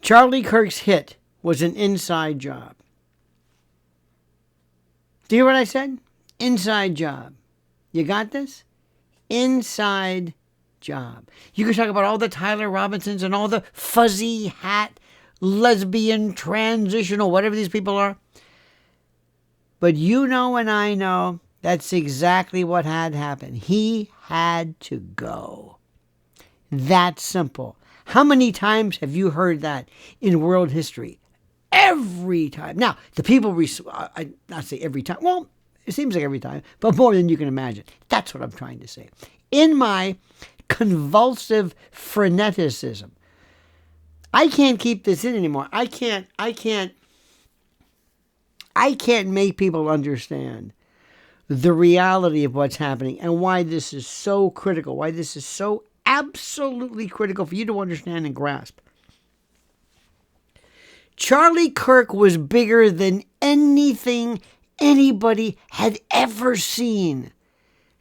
Charlie Kirk's hit was an inside job. Do you hear what I said? Inside job. You got this? Inside job. You can talk about all the Tyler Robinsons and all the fuzzy hat, lesbian, transitional, whatever these people are. But you know and I know that's exactly what had happened. He had to go. That simple. How many times have you heard that in world history? Every time. Now, the people, not say every time. Well, it seems like every time, but more than you can imagine. That's what I'm trying to say. In my convulsive freneticism, I can't keep this in anymore. I can't make people understand the reality of what's happening and why this is so critical, why this is so absolutely critical for you to understand and grasp. Charlie Kirk was bigger than anything anybody had ever seen.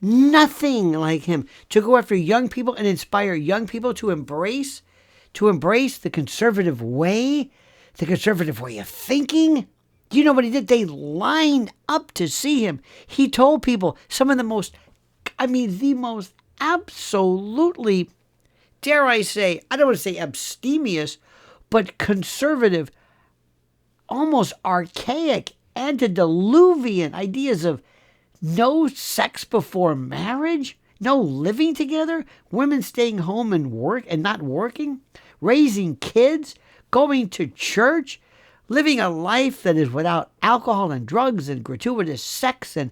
Nothing like him to go after young people and inspire young people to embrace the conservative way of thinking. Do you know what he did? They lined up to see him. He told people some of the most absolutely, dare I say, I don't want to say abstemious, but conservative, almost archaic, antediluvian ideas of no sex before marriage, no living together, women staying home and work and not working, raising kids, going to church, living a life that is without alcohol and drugs and gratuitous sex. And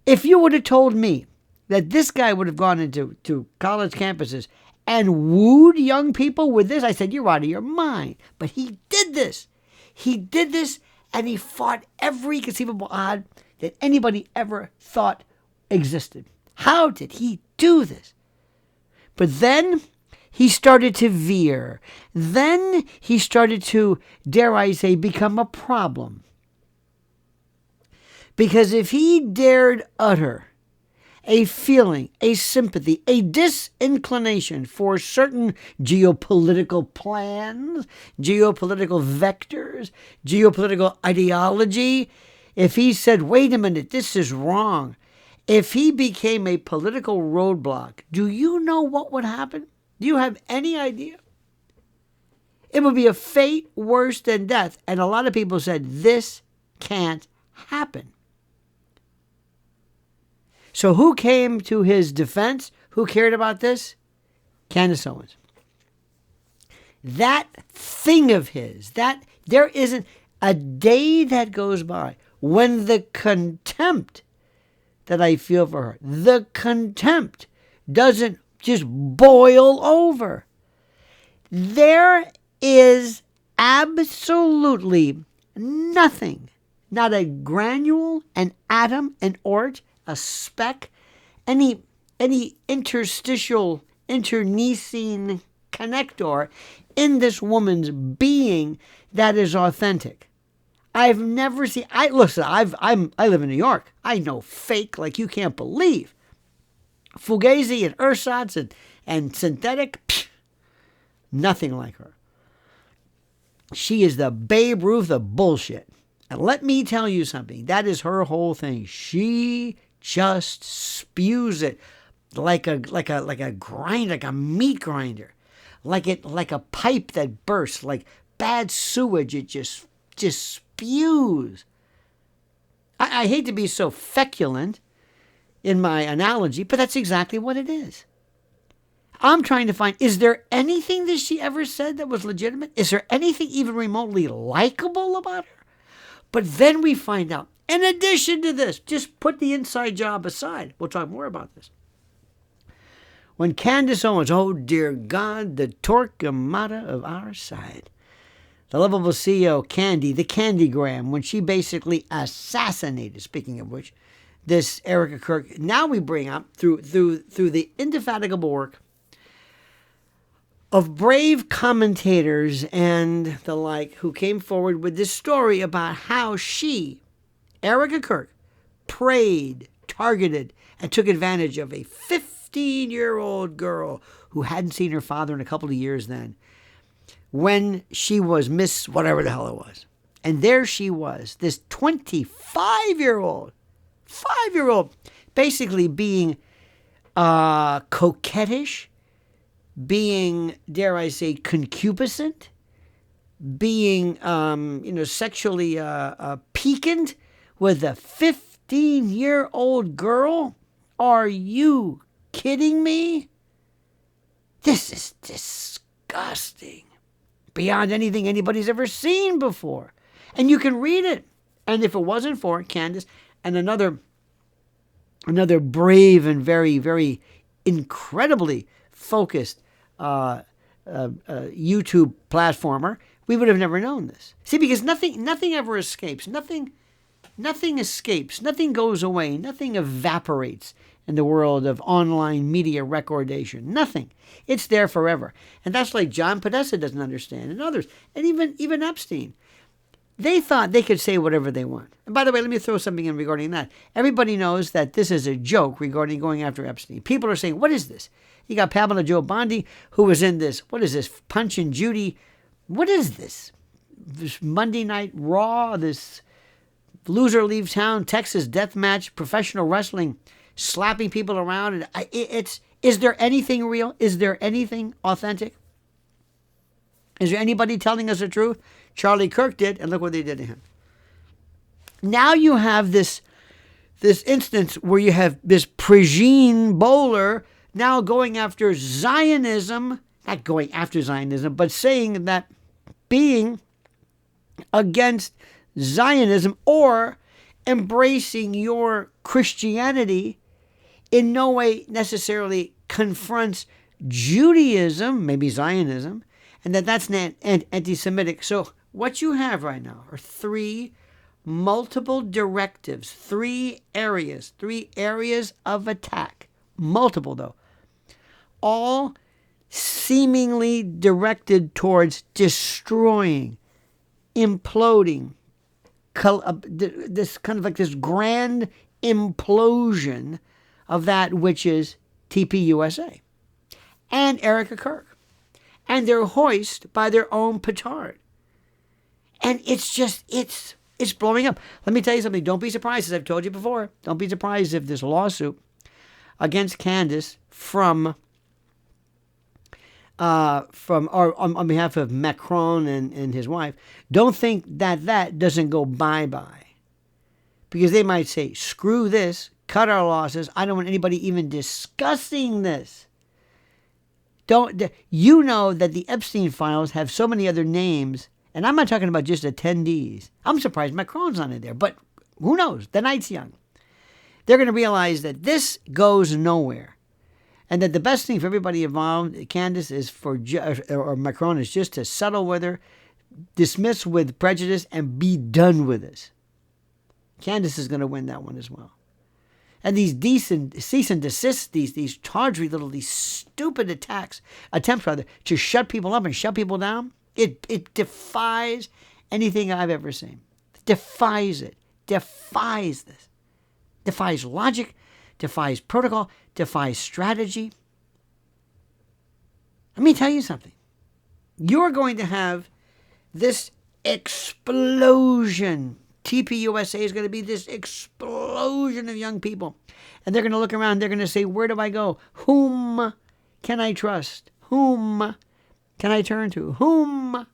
if you would have told me that this guy would have gone into college campuses and wooed young people with this, I said, you're out of your mind. But he did this. He did this, and he fought every conceivable odd that anybody ever thought existed. How did he do this? But then he started to veer. Then he started to, dare I say, become a problem. Because if he dared utter a feeling, a sympathy, a disinclination for certain geopolitical plans, geopolitical vectors, geopolitical ideology, if he said, wait a minute, this is wrong, if he became a political roadblock, do you know what would happen? Do you have any idea? It would be a fate worse than death. And a lot of people said, this can't happen. So who came to his defense? Who cared about this? Candace Owens. That thing of his, that there isn't a day that goes by when the contempt that I feel for her, the contempt doesn't just boil over. There is absolutely nothing, not a granule, an atom, an ort, a speck, any interstitial, internecine connector in this woman's being that is authentic. I've never seen. I live in New York. I know fake like you can't believe. Fugazi and ersatz and synthetic, nothing like her. She is the Babe Ruth of bullshit. And let me tell you something. That is her whole thing. She just spews it like a grind, like a meat grinder, like a pipe that bursts, like bad sewage. It just spews. I hate to be so feculent in my analogy, but that's exactly what it is. I'm trying to find, is there anything that she ever said that was legitimate? Is there anything even remotely likable about her? But then we find out, in addition to this, just put the inside job aside. We'll talk more about this. When Candace Owens, oh dear God, the Torquemada of our side, the lovable CEO Candy, the Candygram, when she basically assassinated, speaking of which, this Erica Kirk, now we bring up through the indefatigable work of brave commentators and the like who came forward with this story about how she, Erica Kirk, preyed, targeted, and took advantage of a 15-year-old girl who hadn't seen her father in a couple of years then. when she was Miss whatever the hell it was. And there she was, this 25-year-old, basically being coquettish, being, dare I say, concupiscent, being, sexually piquant with a 15-year-old girl? Are you kidding me? This is disgusting. Beyond anything anybody's ever seen before. And you can read it. And if it wasn't for Candace and another brave and very, very incredibly focused YouTube platformer, we would have never known this. See, because nothing ever escapes. Nothing escapes. Nothing goes away. Nothing evaporates in the world of online media recordation. Nothing. It's there forever. And that's like John Podesta doesn't understand, and others. And even Epstein. They thought they could say whatever they want. And by the way, let me throw something in regarding that. Everybody knows that this is a joke regarding going after Epstein. People are saying, what is this? You got Pamela Joe Bondi, who was in this, what is this, Punch and Judy? What is this? This Monday Night Raw, this loser leaves town, Texas death match, professional wrestling, slapping people around. And is there anything real? Is there anything authentic? Is there anybody telling us the truth? Charlie Kirk did, and look what they did to him. Now you have this instance where you have this Prigine bowler now going after Zionism, not going after Zionism, but saying that being against Zionism or embracing your Christianity in no way necessarily confronts Judaism, maybe Zionism, and that's anti-Semitic. So what you have right now are three multiple directives, three areas of attack, multiple though, all seemingly directed towards destroying, imploding, this kind of like this grand implosion of that which is TPUSA and Erica Kirk. And they're hoisted by their own petard. And it's blowing up. Let me tell you something. Don't be surprised, as I've told you before. Don't be surprised if this lawsuit against Candace on behalf of Macron and his wife, don't think that doesn't go bye-bye. Because they might say, screw this, cut our losses. I don't want anybody even discussing this. You know that the Epstein files have so many other names, and I'm not talking about just attendees. I'm surprised Macron's not in there, but who knows? The night's young. They're going to realize that this goes nowhere, and that the best thing for everybody involved, Candace, or Macron, is just to settle with her, dismiss with prejudice, and be done with this. Candace is going to win that one as well. And these cease and desist, these tawdry little, these stupid attempts to shut people up and shut people down, it defies anything I've ever seen. Defies it. Defies this. Defies logic, defies protocol, defies strategy. Let me tell you something. You're going to have this explosion. TPUSA is going to be this explosion of young people. And they're going to look around. They're going to say, where do I go? Whom can I trust? Whom can I turn to? Whom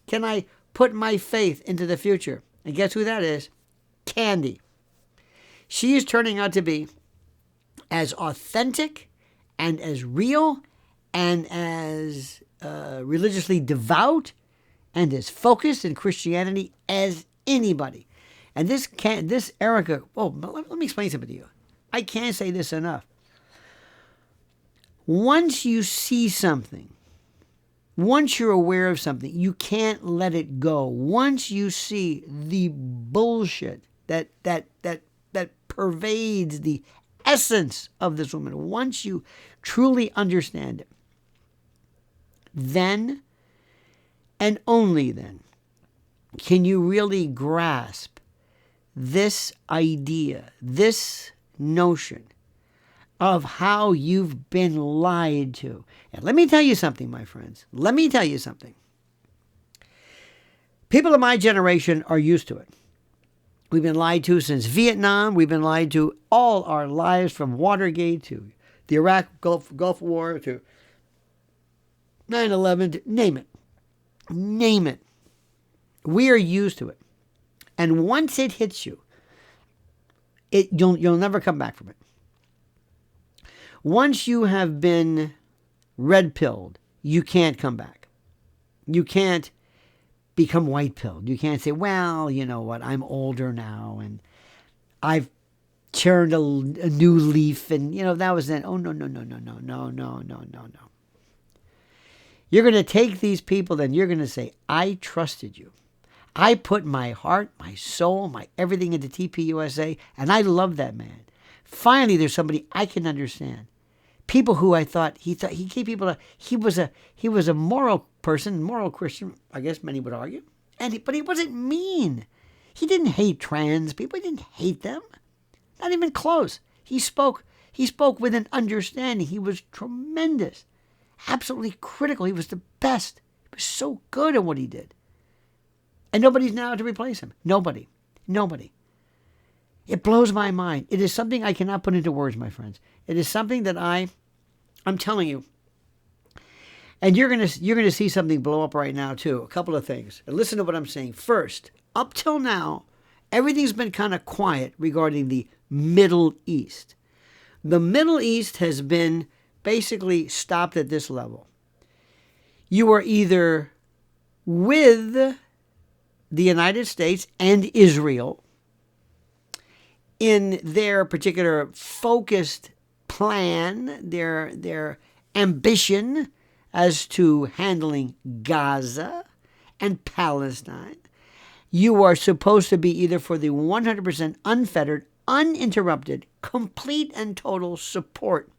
can I put my faith into the future? And guess who that is? Candy. She is turning out to be as authentic and as real and as religiously devout and as focused in Christianity as anybody. And this Erica, let me explain something to you. I can't say this enough. Once you see something, once you're aware of something, you can't let it go. Once you see the bullshit that pervades the essence of this woman, once you truly understand it, then and only then can you really grasp this idea, this notion of how you've been lied to. And let me tell you something, my friends. Let me tell you something. People of my generation are used to it. We've been lied to since Vietnam. We've been lied to all our lives, from Watergate to the Iraq Gulf War to 9/11. Name it. Name it. We are used to it. And once it hits you, you'll never come back from it. Once you have been red-pilled, you can't come back. You can't become white-pilled. You can't say, well, you know what, I'm older now and I've turned a new leaf, and, that was then. Oh, no. You're going to take these people and you're going to say, I trusted you. I put my heart, my soul, my everything into TPUSA, and I love that man. Finally, there's somebody I can understand. People who I thought he gave people he was a moral person, moral Christian, I guess many would argue. But he wasn't mean. He didn't hate trans people. He didn't hate them. Not even close. He spoke with an understanding. He was tremendous. Absolutely critical. He was the best. He was so good at what he did. And nobody's now to replace him. Nobody. It blows my mind. It is something I cannot put into words, my friends. It is something that I'm telling you. And you're gonna see something blow up right now too. A couple of things. And listen to what I'm saying. First, up till now, everything's been kind of quiet regarding the Middle East. The Middle East has been basically stopped at this level. You are either with the United States and Israel in their particular focused plan, their ambition as to handling Gaza and Palestine. You are supposed to be either for the 100% unfettered, uninterrupted, complete and total support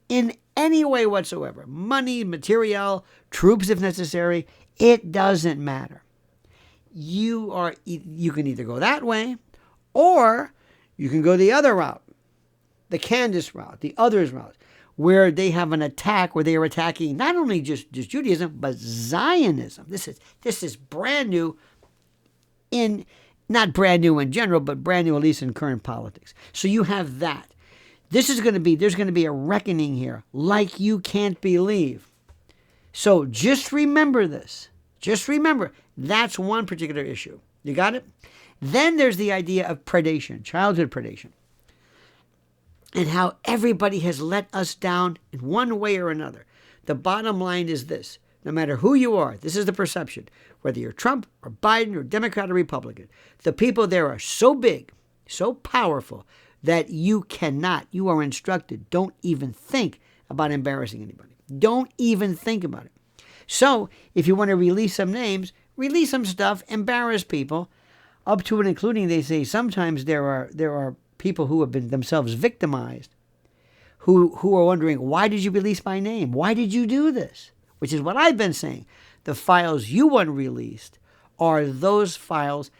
in any way whatsoever. Money, material, troops if necessary. It doesn't matter. You can either go that way, or you can go the other route, the Candace route, the others route, where they have an attack, where they are attacking not only just Judaism, but Zionism. This is brand new, not brand new in general, but brand new at least in current politics. So you have that. There's going to be a reckoning here like you can't believe. So just remember this. Just remember, that's one particular issue. You got it? Then there's the idea of predation, childhood predation, and how everybody has let us down in one way or another. The bottom line is this. No matter who you are, this is the perception, whether you're Trump or Biden or Democrat or Republican, the people there are so big, so powerful, that you are instructed, don't even think about embarrassing anybody. Don't even think about it. So, if you want to release some names, release some stuff, embarrass people, up to and including, they say, sometimes there are people who have been themselves victimized, who are wondering, why did you release my name? Why did you do this? Which is what I've been saying. The files you want released are those files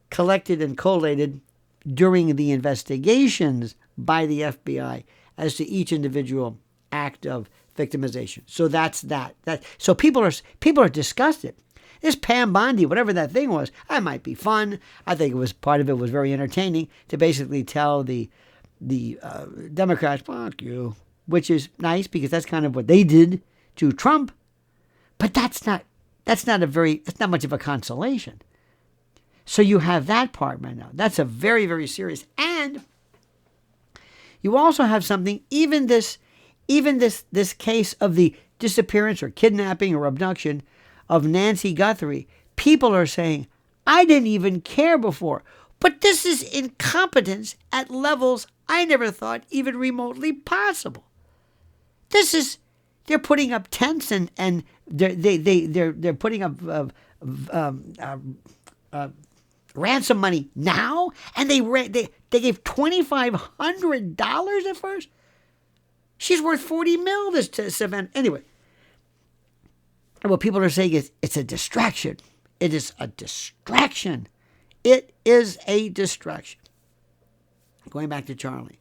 collected and collated during the investigations by the FBI as to each individual act of victimization. So that's that. So people are disgusted. This Pam Bondi, whatever that thing was, that might be fun. I think part of it was very entertaining to basically tell the Democrats, fuck you, which is nice because that's kind of what they did to Trump. But that's not much of a consolation. So you have that part right now. That's a very, very serious. And you also have something, even this case of the disappearance or kidnapping or abduction of Nancy Guthrie. People are saying, I didn't even care before. But this is incompetence at levels I never thought even remotely possible. They're putting up tents and they're putting up ransom money now, and they gave $2,500 at first. She's worth $40 million. This event anyway. And what people are saying is it's a distraction. It is a distraction. It is a distraction. Going back to Charlie.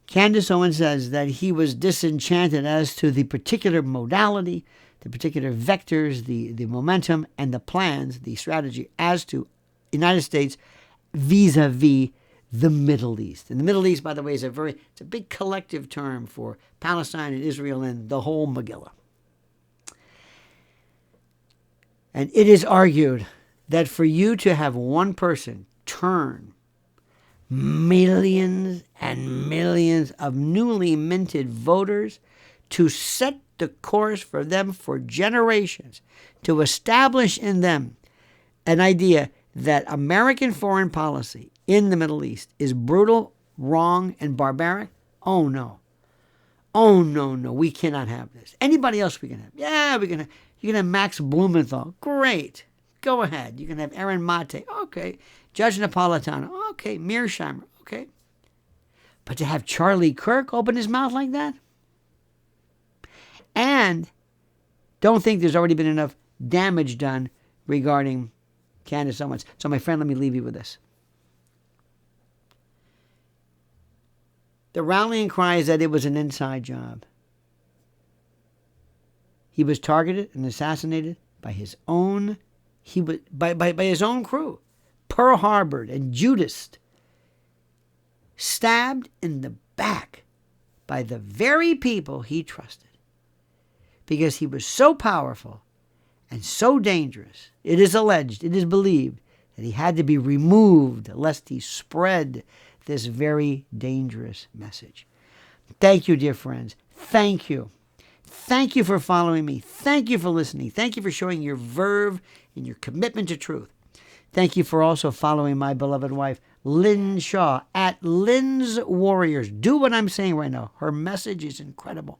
Candace Owens says that he was disenchanted as to the particular modality the particular vectors, the momentum, and the plans, the strategy as to United States vis-a-vis the Middle East. And the Middle East, by the way, it's a big collective term for Palestine and Israel and the whole Megillah. And it is argued that for you to have one person turn millions and millions of newly minted voters to set the course for them for generations, to establish in them an idea that American foreign policy in the Middle East is brutal, wrong, and barbaric. Oh, no. Oh, no, no. We cannot have this. Anybody else we can have? Yeah, we can have. You can have Max Blumenthal. Great. Go ahead. You can have Aaron Mate. Okay. Judge Napolitano. Okay. Mearsheimer. Okay. But to have Charlie Kirk open his mouth like that? And don't think there's already been enough damage done regarding Candace Owens. So, my friend, let me leave you with this. The rallying cry is that it was an inside job. He was targeted and assassinated by his own, by his own crew. Pearl Harbored and Judas, stabbed in the back by the very people he trusted. Because he was so powerful and so dangerous, it is alleged, it is believed, that he had to be removed lest he spread this very dangerous message. Thank you, dear friends. Thank you. Thank you for following me. Thank you for listening. Thank you for showing your verve and your commitment to truth. Thank you for also following my beloved wife, Lynn Shaw, at Lynn's Warriors. Do what I'm saying right now. Her message is incredible.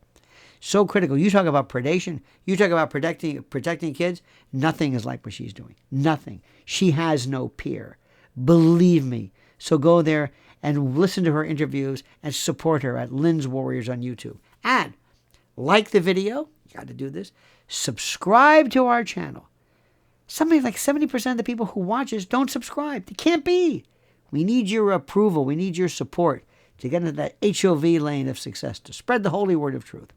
So critical. You talk about predation. You talk about protecting kids. Nothing is like what she's doing. Nothing. She has no peer. Believe me. So go there and listen to her interviews and support her at Lynn's Warriors on YouTube. And like the video. You got to do this. Subscribe to our channel. Something like 70% of the people who watch us don't subscribe. It can't be. We need your approval. We need your support to get into that HOV lane of success, to spread the holy word of truth.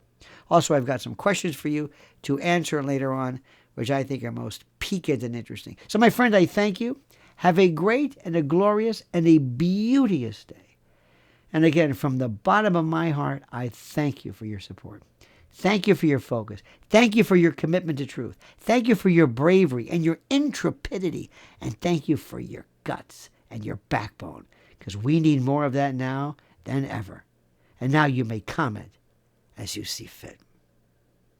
Also, I've got some questions for you to answer later on, which I think are most piquant and interesting. So, my friend, I thank you. Have a great and a glorious and a beauteous day. And again, from the bottom of my heart, I thank you for your support. Thank you for your focus. Thank you for your commitment to truth. Thank you for your bravery and your intrepidity. And thank you for your guts and your backbone, because we need more of that now than ever. And now you may comment as you see fit.